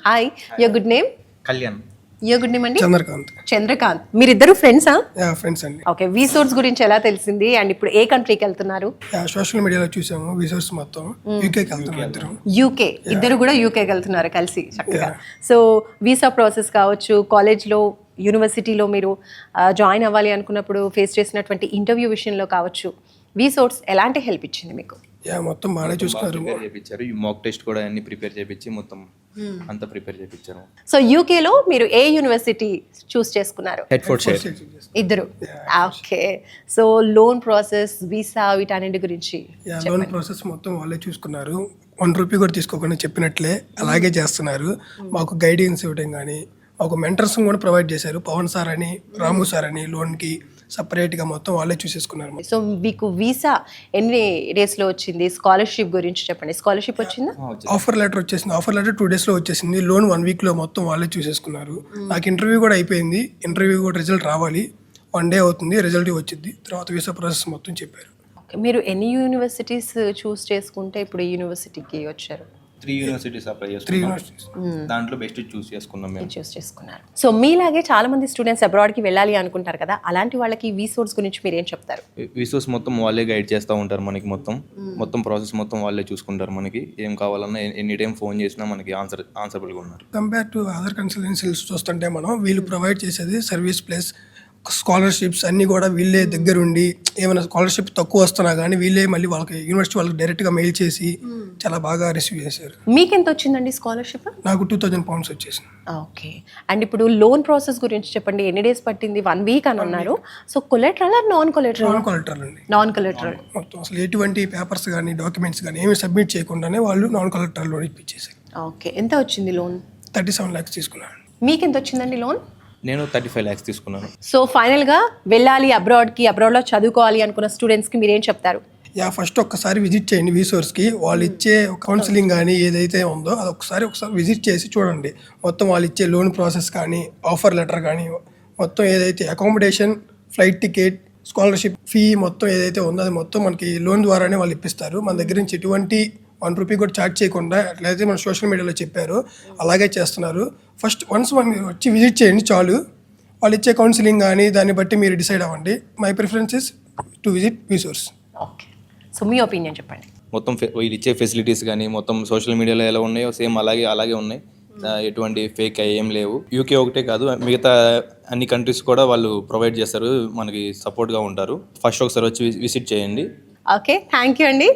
Hi, your good name? Kalyan. Your good name అండి? చంద్రకాంత్. చంద్రకాంత్. మీరిద్దరు ఫ్రెండ్సా? ఫ్రెండ్స్ అండి. ఓకే, వీసోర్స్ గురించి ఎలా తెలిసింది అండ్ ఇప్పుడు ఏ కంట్రీకి వెళ్తున్నారు? సోషల్ మీడియాలో చూసాము విజర్స్ మొత్తం యూకేకి వెళ్తున్నాం ఇద్దరు. యూకే, ఇద్దరు కూడా యూకేకి వెళ్తున్నారు కలిసి చక్కగా. సో వీసా ప్రాసెస్ కావచ్చు, కాలేజ్లో యూనివర్సిటీలో మీరు జాయిన్ అవ్వాలి అనుకున్నప్పుడు ఫేస్ చేసినటువంటి ఇంటర్వ్యూ విషయంలో కావచ్చు, వీసోర్స్ ఎలాంటి హెల్ప్ ఇచ్చింది మీకు? మొత్తం బాగానే చూసుకున్నారు. చేయించారు, మాక్ టెస్ట్ కూడా అన్ని ప్రిపేర్ చేయించి మొత్తం అంతా ప్రిపేర్ చేయించారు. సో యూకేలో మీరు ఏ యూనివర్సిటీ చూస్ చేసుకున్నారు? హెడ్ఫోర్డ్షైర్. ఇద్దరు. Okay, so loan process, visa, వీటన్నిటి గురించి లోన్ ప్రాసెస్ మొత్తం వాళ్ళే చూసుకున్నారు. ₹1 కూడా తీసుకోకుండా చెప్పినట్లే అలాగే చేస్తున్నారు. మాకు గైడెన్స్ ఇవ్వడం కానీ మాకు మెంటర్స్ కూడా ప్రొవైడ్ చేశారు. పవన్ సార్ అని, రాము సార్ అని లోన్కి సపరేట్గా మొత్తం వాళ్ళే చూసేసుకున్నారు. సో మీకు వీసా ఎన్ని డేస్లో వచ్చింది? స్కాలర్షిప్ గురించి చెప్పండి. స్కాలర్షిప్ వచ్చిందా? ఆఫర్ లెటర్ వచ్చేసింది. ఆఫర్ లెటర్ 2 daysలో వచ్చేసింది. లోన్ 1 weekలో మొత్తం వాళ్ళే చూసేసుకున్నారు. నాకు ఇంటర్వ్యూ కూడా అయిపోయింది. ఇంటర్వ్యూ కూడా రిజల్ట్ రావాలి, 1 day అవుతుంది, రిజల్ట్ వచ్చింది. తర్వాత వీసా ప్రాసెస్ మొత్తం చెప్పారు. మీరు ఎన్ని యూనివర్సిటీస్ చూస్ చేసుకుంటే ఇప్పుడు ఈ యూనివర్సిటీకి వచ్చారు? 3 యూనివర్సిటీస్ అప్లై చేసుకున్నాం. దాంట్లో బెస్ట్ చూస్ చేసుకున్నాం మేము. చూస్ చేసుకున్నారు. సో మీలాగే చాలా మంది స్టూడెంట్స్ అబ్రాడ్కి వెళ్ళాలి అనుకుంటారు కదా, అలాంటి వాళ్ళకి వీసోర్స్ గురించి మీరు ఏం చెప్తారు? విసోర్స్ మొత్తం వాళ్ళే గైడ్ చేస్తూ ఉంటారు మనకి. మొత్తం ప్రాసెస్ మొత్తం వాళ్ళే చూసుకుంటారు. మనకి ఏం కావాలన్నా ఎనీ టైం ఫోన్ చేసినా మనకి ఆన్సరబుల్గా ఉన్నారు. కంపేర్ టు అదర్ కన్సల్టెన్సీస్ చూస్తుంటే మనం వీళ్ళు ప్రొవైడ్ చేసేది సర్వీస్ ప్లస్ స్కాలర్షిప్స్ అన్నీ కూడా వీళ్ళే దగ్గరుండి, ఏమైనా స్కాలర్షిప్ తక్కువ వస్తున్నా కానీ వీళ్ళే మళ్ళీ వాళ్ళకి యూనివర్సిటీ వాళ్ళకి డైరెక్ట్గా మెయిల్ చేసి చాలా బాగా రిసీవ్ చేశారు. మీకు ఎంత వచ్చిందండి స్కాలర్షిప్? నాకు £2,000 వచ్చేసింది. ఓకే, అండ్ ఇప్పుడు లోన్ ప్రాసెస్ గురించి చెప్పండి. ఎన్ని డేస్ పట్టింది? 1 week అని అన్నారు. So collateral or non collateral? Non collateral అండి. Non collateral. మొత్తం అసలు ఎటువంటి పేపర్స్ కానీ డాక్యుమెంట్స్ కానీ ఏమి సబ్మిట్ చేయకుండానే వాళ్ళు నాన్ కొలెటరల్ లోన్ ఇప్పించేసారు. ఓకే, ఎంత వచ్చింది లోన్? 37 lakhs తీసుకున్నాను. మీకు ఎంత వచ్చిందండి లోన్? నేను 35 lakhs తీసుకున్నాను. సో ఫైనల్గా వెళ్ళాలి అబ్రాడ్లో చదువుకోవాలి అనుకున్న స్టూడెంట్స్కి మీరేం చెప్తారు? ఫస్ట్ ఒక్కసారి విజిట్ చేయండి వీసోర్స్కి. వాళ్ళు ఇచ్చే కౌన్సిలింగ్ కానీ ఏదైతే ఉందో అది ఒకసారి విజిట్ చేసి చూడండి. మొత్తం వాళ్ళు ఇచ్చే లోన్ ప్రాసెస్ కానీ, ఆఫర్ లెటర్ కానీ, మొత్తం ఏదైతే accommodation, flight ticket, scholarship fee మొత్తం ఏదైతే ఉందో అది మొత్తం మనకి లోన్ ద్వారానే వాళ్ళు ఇప్పిస్తారు. మన దగ్గర నుంచి ఎటువంటి ₹1 కూడా ఛార్జ్ చేయకుండా ఎట్లయితే మన సోషల్ మీడియాలో చెప్పారో అలాగే చేస్తున్నారు. ఫస్ట్ వన్స్ మీరు వచ్చి విజిట్ చేయండి చాలు. వాళ్ళు ఇచ్చే కౌన్సిలింగ్ కానీ దాన్ని బట్టి మీరు డిసైడ్ అవ్వండి. My preference is to visit వీసోర్స్. Okay, so me opinion చెప్పండి. మొత్తం వీళ్ళు ఇచ్చే ఫెసిలిటీస్ కానీ మొత్తం సోషల్ మీడియాలో ఎలా ఉన్నాయో సేమ్ అలాగే ఉన్నాయి. ఎటువంటి ఫేక్ ఏం లేవు. యూకే ఒకటే కాదు, మిగతా అన్ని కంట్రీస్ కూడా వాళ్ళు ప్రొవైడ్ చేస్తారు, మనకి సపోర్ట్గా ఉంటారు. ఫస్ట్ ఒకసారి వచ్చి విజిట్ చేయండి. ఓకే, థ్యాంక్ యూ అండి.